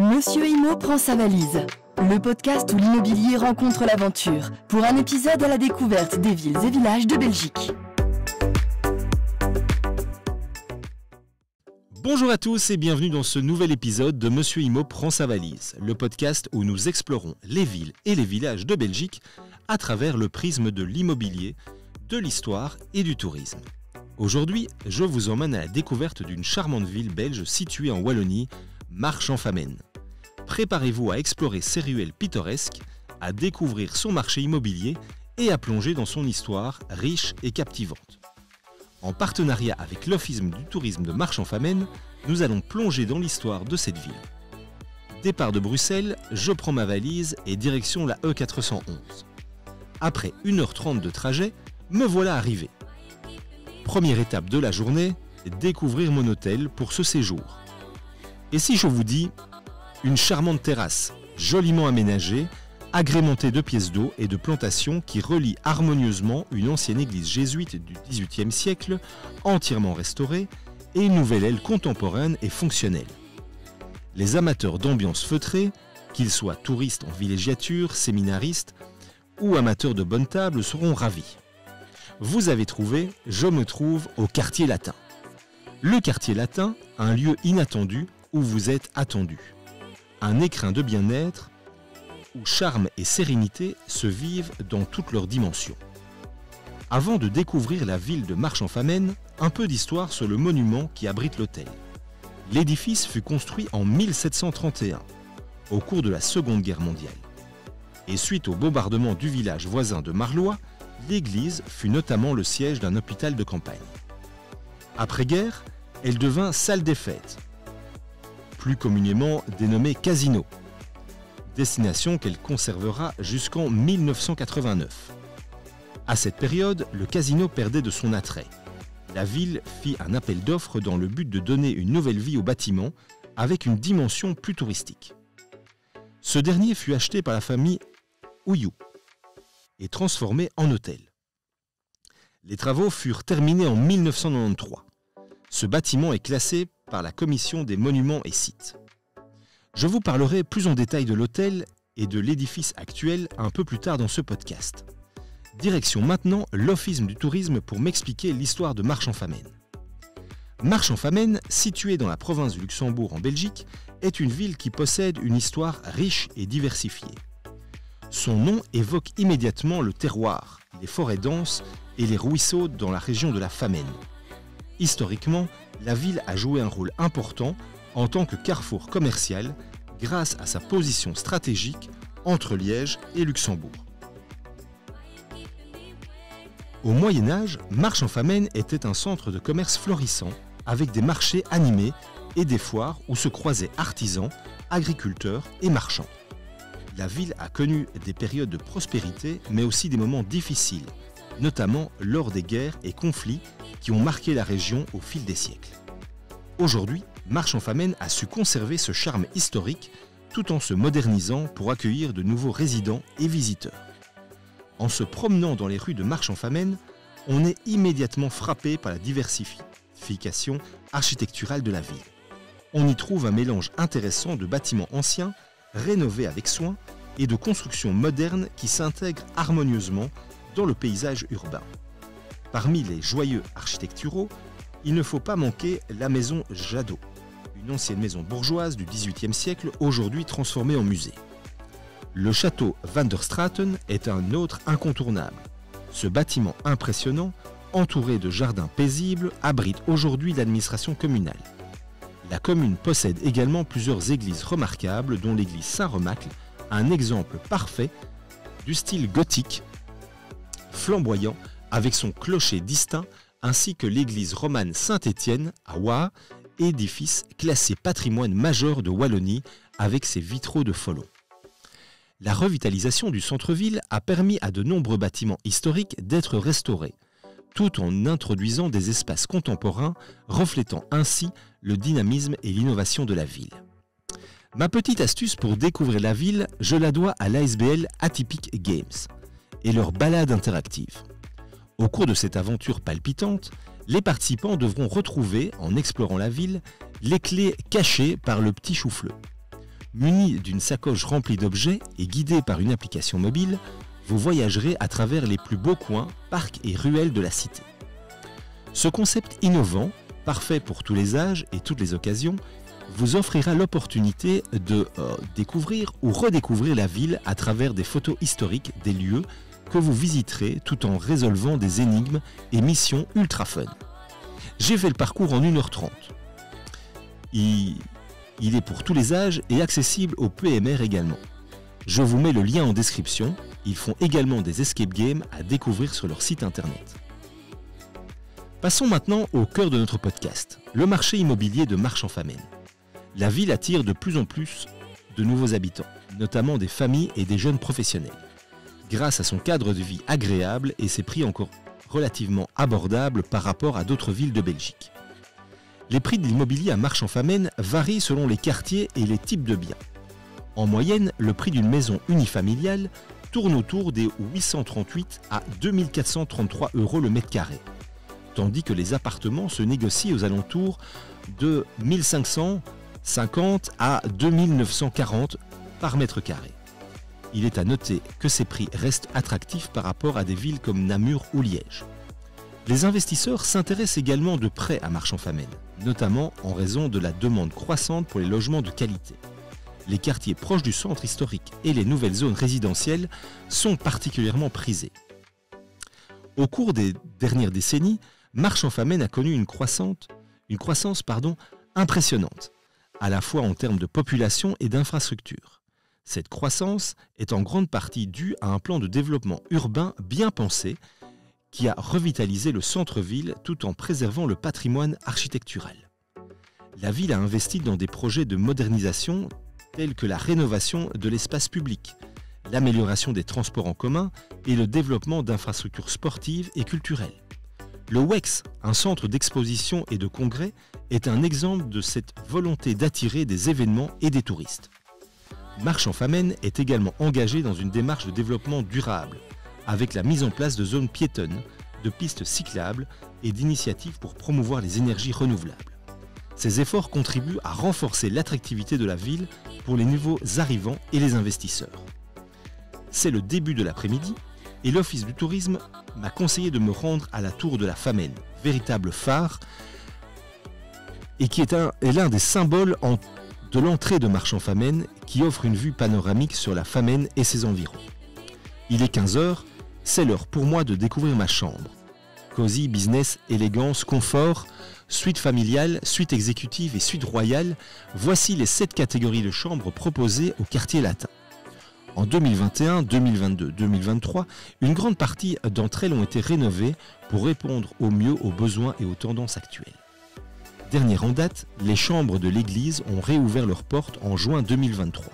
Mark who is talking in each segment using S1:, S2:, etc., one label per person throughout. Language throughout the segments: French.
S1: Monsieur Imo prend sa valise. Le podcast où l'immobilier rencontre l'aventure. Pour un épisode à la découverte des villes et villages de Belgique.
S2: Bonjour à tous et bienvenue dans ce nouvel épisode de Monsieur Imo prend sa valise, le podcast où nous explorons les villes et les villages de Belgique à travers le prisme de l'immobilier, de l'histoire et du tourisme. Aujourd'hui, je vous emmène à la découverte d'une charmante ville belge située en Wallonie, Marche-en-Famenne. Préparez-vous à explorer ses ruelles pittoresques, à découvrir son marché immobilier et à plonger dans son histoire riche et captivante. En partenariat avec l'Office du tourisme de Marche-en-Famenne, nous allons plonger dans l'histoire de cette ville. Départ de Bruxelles, je prends ma valise et direction la E411. Après 1h30 de trajet, me voilà arrivé. Première étape de la journée, découvrir mon hôtel pour ce séjour. Et si je vous dis une charmante terrasse, joliment aménagée, agrémentée de pièces d'eau et de plantations qui relient harmonieusement une ancienne église jésuite du XVIIIe siècle, entièrement restaurée, et une nouvelle aile contemporaine et fonctionnelle. Les amateurs d'ambiance feutrée, qu'ils soient touristes en villégiature, séminaristes ou amateurs de bonne table, seront ravis. Vous avez trouvé, je me trouve au quartier latin. Le quartier latin, un lieu inattendu où vous êtes attendu. Un écrin de bien-être où charme et sérénité se vivent dans toutes leurs dimensions. Avant de découvrir la ville de Marche-en-Famenne, un peu d'histoire sur le monument qui abrite l'hôtel. L'édifice fut construit en 1731, au cours de la Seconde Guerre mondiale. Et suite au bombardement du village voisin de Marlois, l'église fut notamment le siège d'un hôpital de campagne. Après-guerre, elle devint salle des fêtes, plus communément dénommée casino, destination qu'elle conservera jusqu'en 1989. À cette période, le casino perdait de son attrait. La ville fit un appel d'offres dans le but de donner une nouvelle vie au bâtiment avec une dimension plus touristique. Ce dernier fut acheté par la famille Houillou et transformé en hôtel. Les travaux furent terminés en 1993. Ce bâtiment est classé par la Commission des monuments et sites. Je vous parlerai plus en détail de l'hôtel et de l'édifice actuel un peu plus tard dans ce podcast. Direction maintenant l'Office du tourisme pour m'expliquer l'histoire de Marche-en-Famenne. Marche-en-Famenne, située dans la province du Luxembourg en Belgique, est une ville qui possède une histoire riche et diversifiée. Son nom évoque immédiatement le terroir, les forêts denses et les ruisseaux dans la région de la Famenne. Historiquement, la ville a joué un rôle important en tant que carrefour commercial grâce à sa position stratégique entre Liège et Luxembourg. Au Moyen-Âge, Marche-en-Famenne était un centre de commerce florissant avec des marchés animés et des foires où se croisaient artisans, agriculteurs et marchands. La ville a connu des périodes de prospérité mais aussi des moments difficiles, notamment lors des guerres et conflits qui ont marqué la région au fil des siècles. Aujourd'hui, Marche-en-Famenne a su conserver ce charme historique tout en se modernisant pour accueillir de nouveaux résidents et visiteurs. En se promenant dans les rues de Marche-en-Famenne, on est immédiatement frappé par la diversification architecturale de la ville. On y trouve un mélange intéressant de bâtiments anciens, rénovés avec soin, et de constructions modernes qui s'intègrent harmonieusement dans le paysage urbain. Parmi les joyeux architecturaux, il ne faut pas manquer la maison Jadot, une ancienne maison bourgeoise du XVIIIe siècle aujourd'hui transformée en musée. Le château Van der Straten est un autre incontournable. Ce bâtiment impressionnant, entouré de jardins paisibles, abrite aujourd'hui l'administration communale. La commune possède également plusieurs églises remarquables, dont l'église Saint-Remacle, un exemple parfait du style gothique, flamboyant, avec son clocher distinct, ainsi que l'église romane Saint-Étienne à Waha, édifice classé patrimoine majeur de Wallonie avec ses vitraux de Folon. La revitalisation du centre-ville a permis à de nombreux bâtiments historiques d'être restaurés, tout en introduisant des espaces contemporains reflétant ainsi le dynamisme et l'innovation de la ville. Ma petite astuce pour découvrir la ville, je la dois à l'ASBL Atypic Games et leur balade interactive. Au cours de cette aventure palpitante, les participants devront retrouver, en explorant la ville, les clés cachées par le petit Choufleux. Muni d'une sacoche remplie d'objets et guidé par une application mobile, vous voyagerez à travers les plus beaux coins, parcs et ruelles de la cité. Ce concept innovant, parfait pour tous les âges et toutes les occasions, vous offrira l'opportunité de découvrir ou redécouvrir la ville à travers des photos historiques des lieux que vous visiterez tout en résolvant des énigmes et missions ultra fun. J'ai fait le parcours en 1h30. Il est pour tous les âges et accessible au PMR également. Je vous mets le lien en description. Ils font également des escape games à découvrir sur leur site internet. Passons maintenant au cœur de notre podcast, le marché immobilier de Marche-en-Famenne. La ville attire de plus en plus de nouveaux habitants, notamment des familles et des jeunes professionnels, grâce à son cadre de vie agréable et ses prix encore relativement abordables par rapport à d'autres villes de Belgique. Les prix de l'immobilier à Marche-en-Famenne varient selon les quartiers et les types de biens. En moyenne, le prix d'une maison unifamiliale tourne autour des 838 à 2433 € le mètre carré, tandis que les appartements se négocient aux alentours de 1550 à 2940 par mètre carré. Il est à noter que ces prix restent attractifs par rapport à des villes comme Namur ou Liège. Les investisseurs s'intéressent également de près à Marche-en-Famenne, notamment en raison de la demande croissante pour les logements de qualité. Les quartiers proches du centre historique et les nouvelles zones résidentielles sont particulièrement prisés. Au cours des dernières décennies, Marche-en-Famenne a connu une croissance impressionnante, à la fois en termes de population et d'infrastructures. Cette croissance est en grande partie due à un plan de développement urbain bien pensé qui a revitalisé le centre-ville tout en préservant le patrimoine architectural. La ville a investi dans des projets de modernisation tels que la rénovation de l'espace public, l'amélioration des transports en commun et le développement d'infrastructures sportives et culturelles. Le WEX, un centre d'exposition et de congrès, est un exemple de cette volonté d'attirer des événements et des touristes. Marche-en-Famenne est également engagé dans une démarche de développement durable, avec la mise en place de zones piétonnes, de pistes cyclables et d'initiatives pour promouvoir les énergies renouvelables. Ces efforts contribuent à renforcer l'attractivité de la ville pour les nouveaux arrivants et les investisseurs. C'est le début de l'après-midi et l'Office du tourisme m'a conseillé de me rendre à la Tour de la Famenne, véritable phare et qui est l'un des symboles de l'entrée de Marche-en-Famenne qui offre une vue panoramique sur la Famenne et ses environs. Il est 15h, c'est l'heure pour moi de découvrir ma chambre. Cosy, business, élégance, confort, suite familiale, suite exécutive et suite royale, voici les 7 catégories de chambres proposées au quartier latin. En 2021, 2022, 2023, une grande partie d'entre elles ont été rénovées pour répondre au mieux aux besoins et aux tendances actuelles. Dernière en date, les chambres de l'église ont réouvert leurs portes en juin 2023.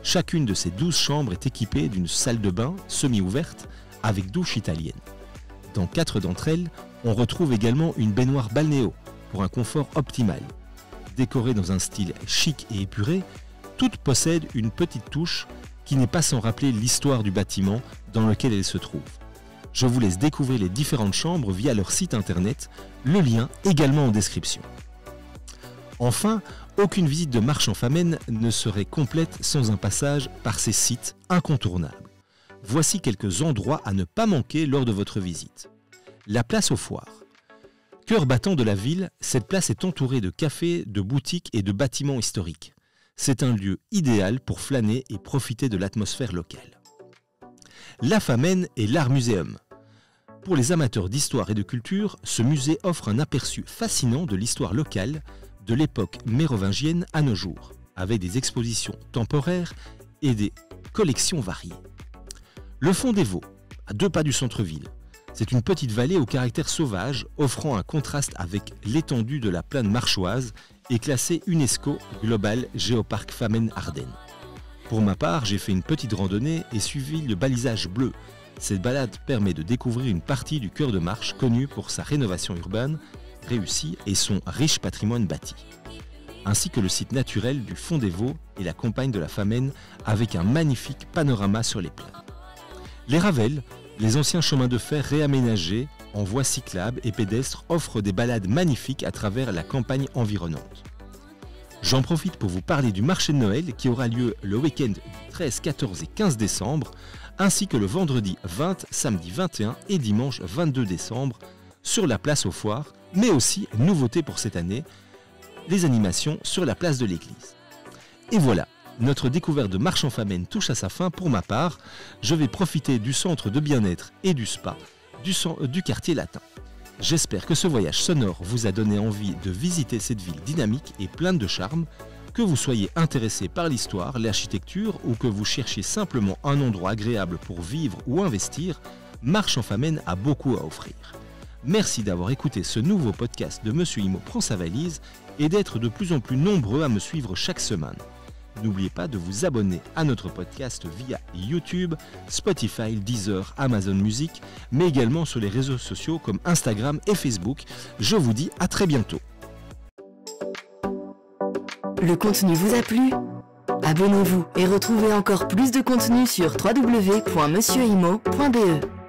S2: Chacune de ces 12 chambres est équipée d'une salle de bain semi-ouverte avec douche italienne. Dans 4 d'entre elles, on retrouve également une baignoire balnéo pour un confort optimal. Décorée dans un style chic et épuré, toutes possèdent une petite touche qui n'est pas sans rappeler l'histoire du bâtiment dans lequel elles se trouvent. Je vous laisse découvrir les différentes chambres via leur site internet, le lien également en description. Enfin, aucune visite de Marche-en-Famenne ne serait complète sans un passage par ces sites incontournables. Voici quelques endroits à ne pas manquer lors de votre visite. La place aux foires. Cœur battant de la ville, cette place est entourée de cafés, de boutiques et de bâtiments historiques. C'est un lieu idéal pour flâner et profiter de l'atmosphère locale. La Famenne et l'Art Muséum. Pour les amateurs d'histoire et de culture, ce musée offre un aperçu fascinant de l'histoire locale de l'époque mérovingienne à nos jours, avec des expositions temporaires et des collections variées. Le Fond des Vaux, à 2 pas du centre-ville. C'est une petite vallée au caractère sauvage, offrant un contraste avec l'étendue de la plaine marchoise et classée UNESCO Global Géoparc Famenne-Ardennes. Pour ma part, j'ai fait une petite randonnée et suivi le balisage bleu. Cette balade permet de découvrir une partie du cœur de Marche connu pour sa rénovation urbaine réussie et son riche patrimoine bâti, ainsi que le site naturel du Fond des Vaux et la campagne de la Famenne avec un magnifique panorama sur les plaines. Les Ravelles, les anciens chemins de fer réaménagés en voies cyclables et pédestres offrent des balades magnifiques à travers la campagne environnante. J'en profite pour vous parler du marché de Noël qui aura lieu le week-end du 13, 14 et 15 décembre, ainsi que le vendredi 20, samedi 21 et dimanche 22 décembre sur la place aux foires, mais aussi, nouveauté pour cette année, les animations sur la place de l'église. Et voilà, notre découverte de Marchand-Famenne touche à sa fin pour ma part. Je vais profiter du centre de bien-être et du spa du quartier latin. J'espère que ce voyage sonore vous a donné envie de visiter cette ville dynamique et pleine de charme, que vous soyez intéressé par l'histoire, l'architecture ou que vous cherchiez simplement un endroit agréable pour vivre ou investir, Marchand-Famenne a beaucoup à offrir. Merci d'avoir écouté ce nouveau podcast de Monsieur Himo prend sa valise et d'être de plus en plus nombreux à me suivre chaque semaine. N'oubliez pas de vous abonner à notre podcast via YouTube, Spotify, Deezer, Amazon Music, mais également sur les réseaux sociaux comme Instagram et Facebook. Je vous dis à très bientôt.
S1: Le contenu vous a plu ? Abonnez-vous et retrouvez encore plus de contenu sur www.monsieurhimo.be.